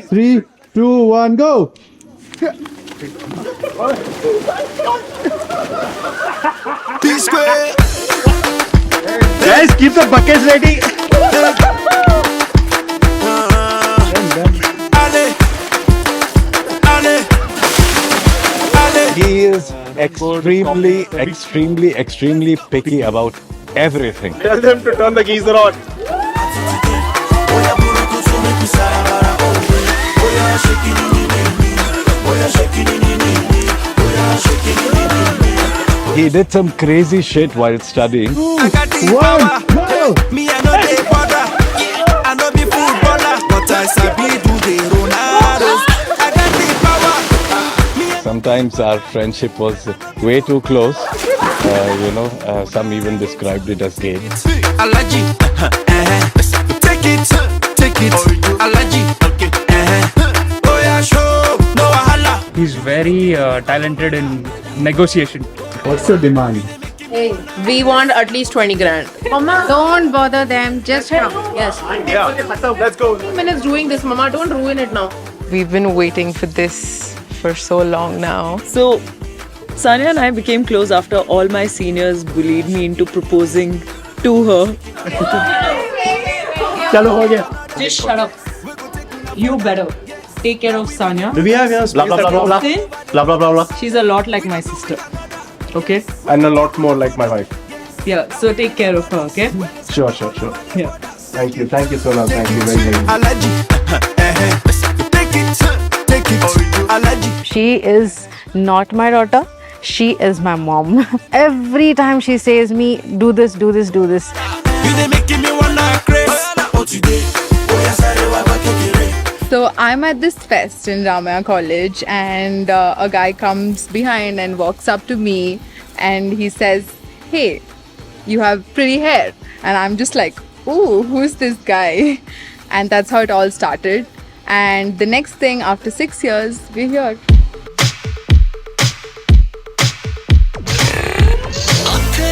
3, 2, 1, go! P square. Guys, keep the buckets ready. Ale. Ale. Ale. He is extremely picky about everything. Tell them to turn the geyser on. Oya buruku sume kusara. Oya shaking it. Oya shaking it. Oya shaking it. He did some crazy shit while studying. I got the One, power. go! Me I know the bother. I know be footballer, but I sabi do the Ronaldos. I got the power. Me I Sometimes our friendship was way too close. Some even described it as gay. Alaji, take it, Alaji, oh yeah, show, no wahala. He's very talented in negotiation. What's your demand? We want at least 20 grand. Mama, don't bother them. Just come. Yes. Yeah, let's go. 2 minutes doing this, Mama. Don't ruin it now. We've been waiting for this for so long now. So, Sanya and I became close after all my seniors bullied me into proposing to her. Chalo, ho gaya. Just shut up. You better take care of Sanya. Do we have here blah blah blah blah blah Then blah blah blah blah she's a lot like my sister. Okay? and a lot more like my wife. Yeah, so take care of her, okay? Sure. Yeah. Thank you so much. Thank you very much. Alaji, take it, Alaji. She is not my daughter. She is my mom. Every time she says me, do this, do this, do this. You dey making me wanna craze. Oh today, oh yeah, sorry, waba kekere. So I'm at this fest in Ramaya College and a guy comes behind and walks up to me and he says, "Hey, you have pretty hair." And I'm just like, "Ooh, who's this guy?" And that's how it all started. And the next thing, after 6 years, we're here.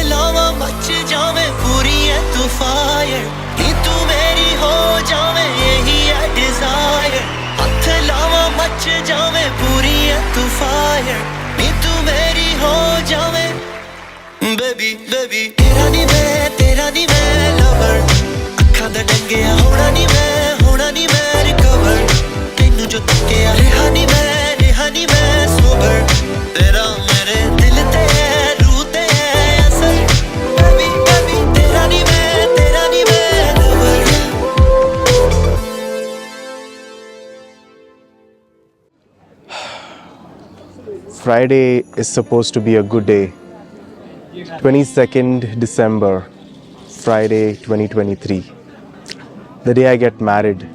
Lava much जावे पूरी है तू fire नी तू मेरी हो जावे यही है डिजायर हाथ लावा मच जावे पूरी है तू फायर नी तू मेरी हो जावे बेबी बेबी तेरा नी मैं लवर अखा दा डंगिया होना नी मैं रिकवर तेनू जो तकिया रेहा नी मैं सोबर तेरा मेरे दिल ते रूह ते असर बेबी बेबी तेरा नी मैं lover Friday is supposed to be a good day. 22nd December, Friday 2023. The day I get married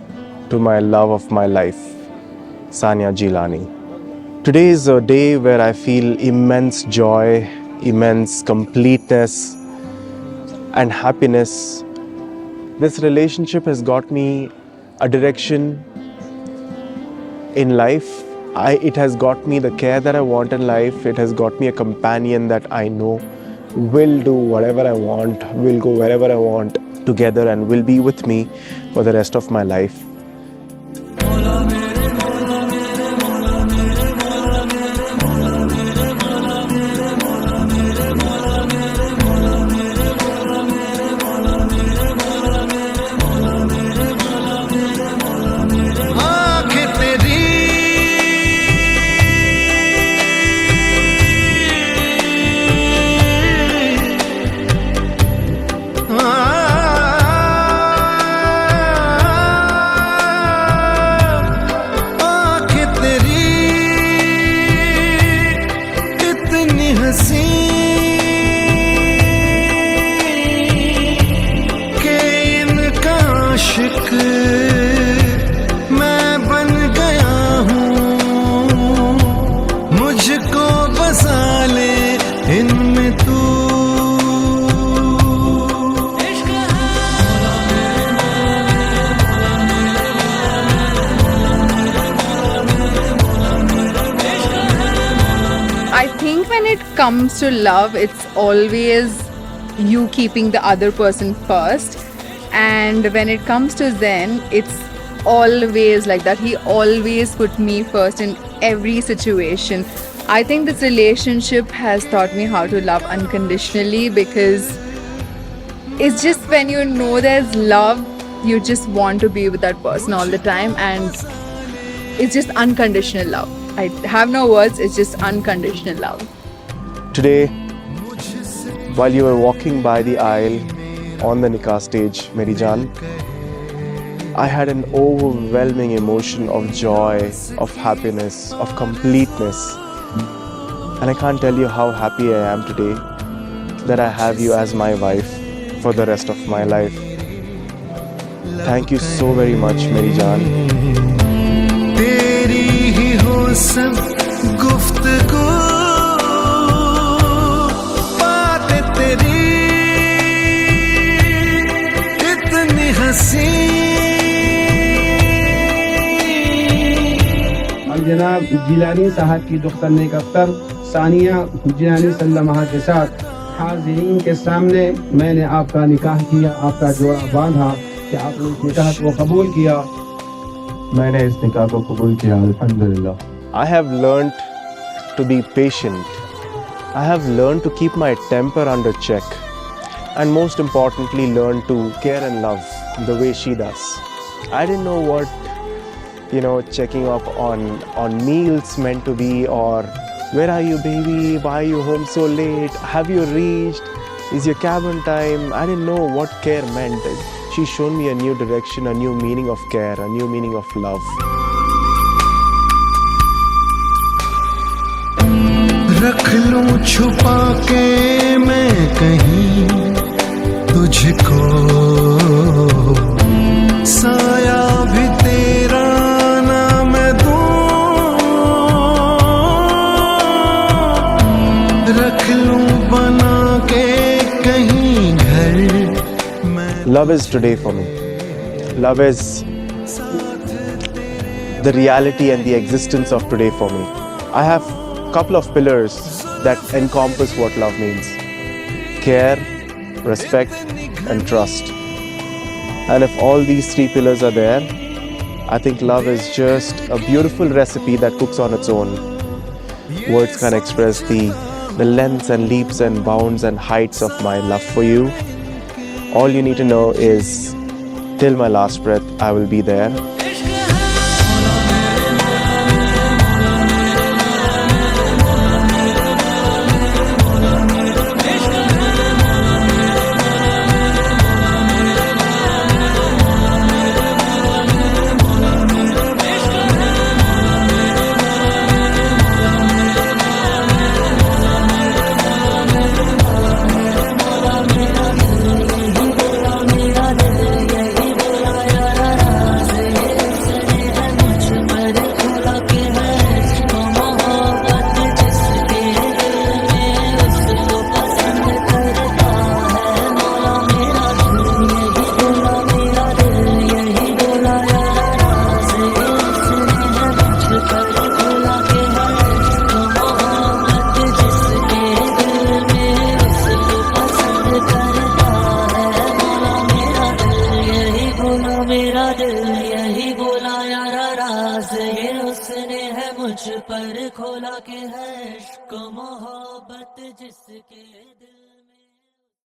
to my love of my life, Sanya Jilani. Today is a day where I feel immense joy, immense completeness and happiness. This relationship has got me a direction in life. It has got me the care that I want in life. It has got me a companion that I know will do whatever I want, will go wherever I want together and will be with me for the rest of my life. मैं बन गया हूँ मुझको बसा ले इनमें तू I think when it comes to love, it's always you keeping the other person first. And when it comes to Zen, it's always like that. He always put me first in every situation. I think this relationship has taught me how to love unconditionally, because it's just when you know there's love, you just want to be with that person all the time, and it's just unconditional love. I have no words, it's just unconditional love. Today, while you were walking by the aisle on the nikah stage, Meri Jaan, I had an overwhelming emotion of joy, of happiness, of completeness. And I can't tell you how happy I am today that I have you as my wife for the rest of my life. Thank you so very much, Meri Jaan. तेरी ही हो सब गुफ्तगू, बातें तेरी इतनी हंसी। जनाब जिलानी साहब की दुख्तर नेक अख्तर सानिया जिलानी सल्लमहा के साथ हाज़रीन के सामने मैंने आपका निकाह किया, आपका जोड़ा बांधा कि आपने इस निकाह को कबूल किया। मैंने इस निकाह को कबूल किया, अल्हम्दुलिल्लाह। I have learned to be patient. I have learned to keep my temper under check. And most importantly, learn to care and love the way she does. I didn't know what, checking up on meals meant to be, or where are you, baby? Why are you home so late? Have you reached? Is your cab on time? I didn't know what care meant. She showed me a new direction, a new meaning of care, a new meaning of love. रख लूं छुपा के मैं कहीं तुझको, साया भी तेरा ना मैं दूं, रख लूं बना के कहीं घर मैं। Love is today for me. Love is the reality and the existence of today for me. I have a couple of pillars that encompass what love means: care, respect, and trust. And if all these three pillars are there, I think love is just a beautiful recipe that cooks on its own. Words can't express the lengths and leaps and bounds and heights of my love for you. All you need to know is, till my last breath, I will be there. मेरा दिल यही बोला यार, राज ये उसने है मुझ पर खोला के है इश्क मोहब्बत जिसके दिल।